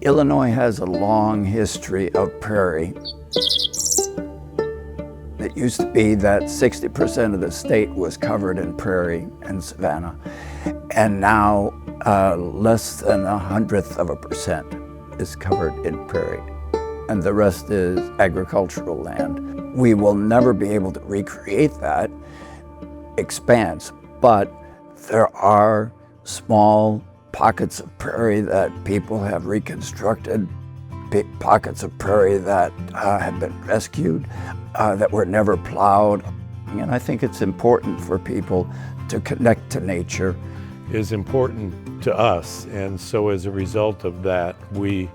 Illinois has a long history of prairie. It used to be that 60% of the state was covered in prairie and savanna, and now less than 1/100% is covered in prairie, and the rest is agricultural land. We will never be able to recreate that expanse, but there are small pockets of prairie that people have reconstructed, pockets of prairie that have been rescued, that were never plowed. And I think it's important for people to connect to nature. Is important to us, and so as a result of that, we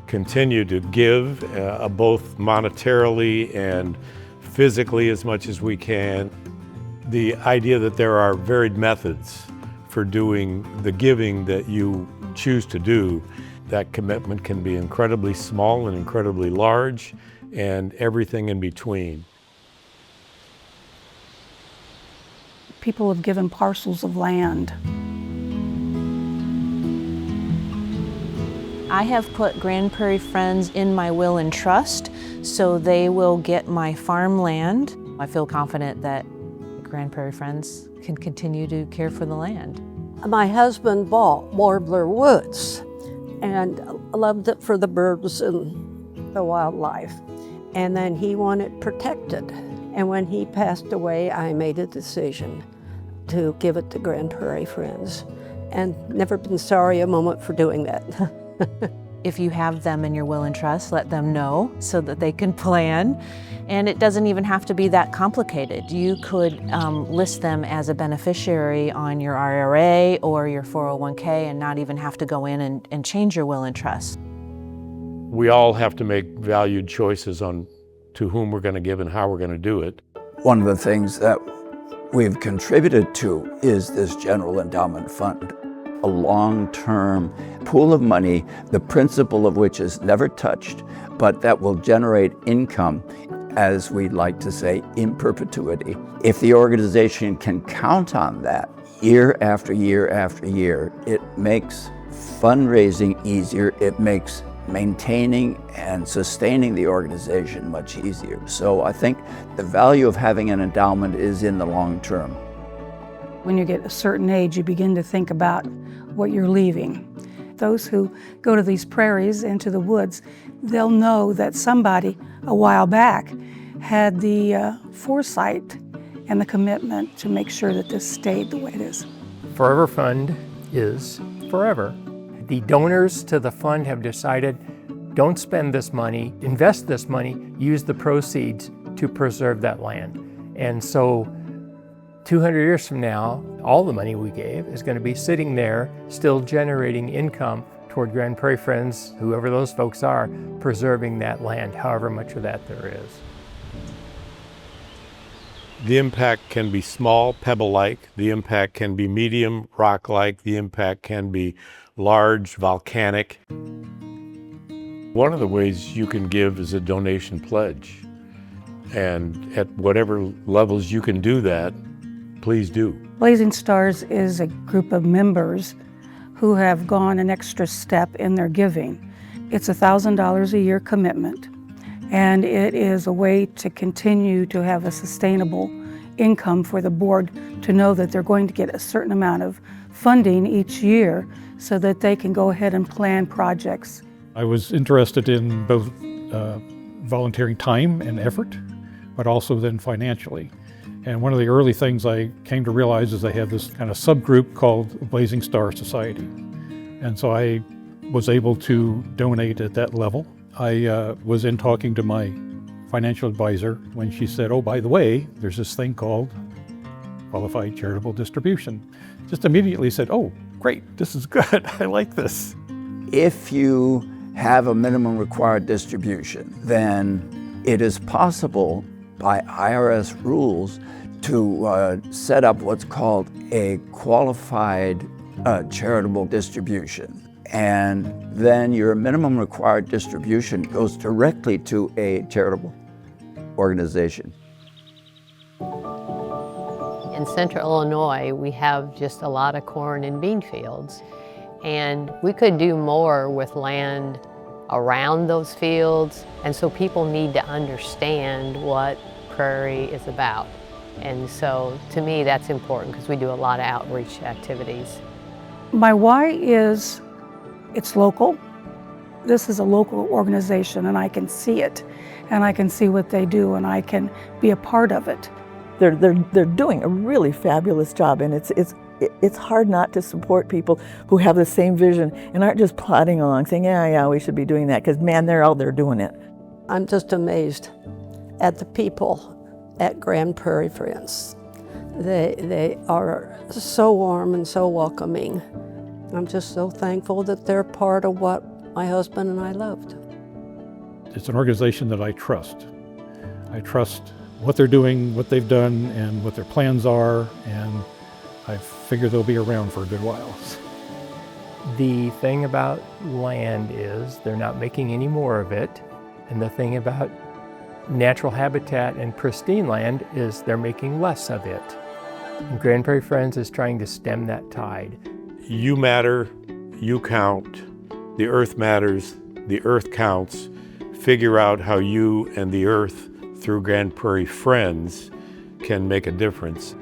continue to give both monetarily and physically as much as we can. The idea that there are varied methods for doing the giving that you choose to do, that commitment can be incredibly small and incredibly large, and everything in between. People have given parcels of land. I have put Grand Prairie Friends in my will and trust, so they will get my farmland. I feel confident that Grand Prairie Friends can continue to care for the land. My husband bought Warbler Woods and loved it for the birds and the wildlife. And then he wanted protected. And when he passed away, I made a decision to give it to Grand Prairie Friends, and never been sorry a moment for doing that. If you have them in your will and trust, let them know so that they can plan. And it doesn't even have to be that complicated. You could list them as a beneficiary on your IRA or your 401k and not even have to go in and change your will and trust. We all have to make valued choices on to whom we're going to give and how we're going to do it. One of the things that we've contributed to is this general endowment fund, a long-term pool of money, the principle of which is never touched, but that will generate income, as we'd like to say, in perpetuity. If the organization can count on that year after year after year, it makes fundraising easier, it makes maintaining and sustaining the organization much easier. So I think the value of having an endowment is in the long term. When you get a certain age, you begin to think about what you're leaving. Those who go to these prairies, into the woods, they'll know that somebody a while back had the foresight and the commitment to make sure that this stayed the way it is. Forever Fund is forever. The donors to the fund have decided, don't spend this money, invest this money, use the proceeds to preserve that land. And so 200 years from now, all the money we gave is going to be sitting there, still generating income toward Grand Prairie Friends, whoever those folks are, preserving that land, however much of that there is. The impact can be small, pebble-like. The impact can be medium, rock-like. The impact can be large, volcanic. One of the ways you can give is a donation pledge. And at whatever levels you can do that, please do. Blazing Stars is a group of members who have gone an extra step in their giving. It's a $1,000 a year commitment, and it is a way to continue to have a sustainable income for the board, to know that they're going to get a certain amount of funding each year so that they can go ahead and plan projects. I was interested in both volunteering time and effort, but also then financially. And one of the early things I came to realize is they had this kind of subgroup called Blazing Star Society. And so I was able to donate at that level. I was in talking to my financial advisor when she said, oh, by the way, there's this thing called qualified charitable distribution. Just immediately said, oh, great, this is good, I like this. If you have a minimum required distribution, then it is possible by IRS rules to set up what's called a qualified charitable distribution. And then your minimum required distribution goes directly to a charitable organization. In central Illinois, we have just a lot of corn and bean fields. And we could do more with land around those fields. And so people need to understand what prairie is about. And so to me, that's important because we do a lot of outreach activities. My why is it's local. This is a local organization and I can see it and I can see what they do and I can be a part of it. They're doing a really fabulous job, and it's hard not to support people who have the same vision and aren't just plodding along saying, yeah, we should be doing that, because man, they're out there doing it. I'm just amazed at the people at Grand Prairie Friends. They are so warm and so welcoming. I'm just so thankful that they're part of what my husband and I loved. It's an organization that I trust. I trust what they're doing, what they've done, and what their plans are, and I figure they'll be around for a good while. The thing about land is they're not making any more of it, and the thing about natural habitat and pristine land is they're making less of it. And Grand Prairie Friends is trying to stem that tide. You matter, you count, the earth matters, the earth counts. Figure out how you and the earth through Grand Prairie Friends can make a difference.